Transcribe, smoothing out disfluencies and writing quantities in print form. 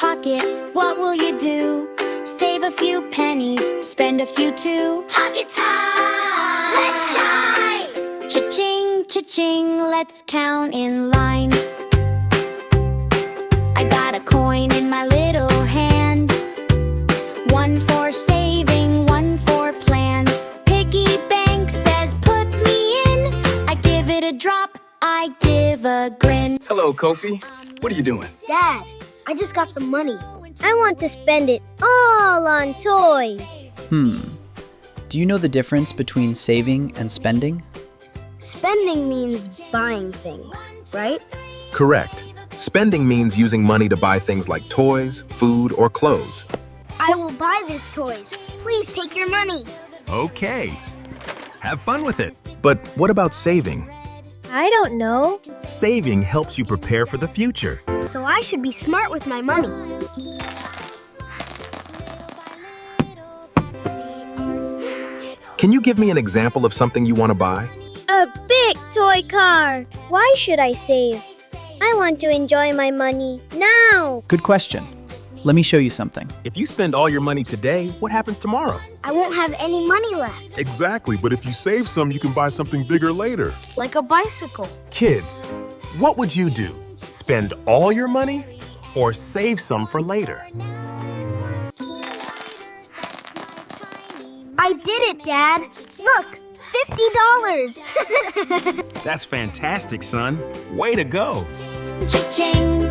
pocket, what will you do? Save a few pennies, spend a few too. Pocket time! Let's shine! Cha-ching, cha-ching, let's count in line. I got a coin in my little hand. One for saving, one for plans. Piggy bank says put me in. I give it a drop, I give a grin. Hello, Kofi. What are you doing? Dad, I just got some money. I want to spend it all on toys. Do you know the difference between saving and spending? Spending means buying things, right? Correct. Spending means using money to buy things like toys, food, or clothes. I will buy this toys. Please take your money. Okay. Have fun with it. But what about saving? I don't know. Saving helps you prepare for the future. So I should be smart with my money. Can you give me an example of something you want to buy? A big toy car. Why should I save? I want to enjoy my money now. Good question. Let me show you something. If you spend all your money today, what happens tomorrow? I won't have any money left. Exactly, but if you save some, you can buy something bigger later. Like a bicycle. Kids, what would you do? Spend all your money or save some for later? I did it, Dad. Look, $50. That's fantastic, son. Way to go. Cha-ching,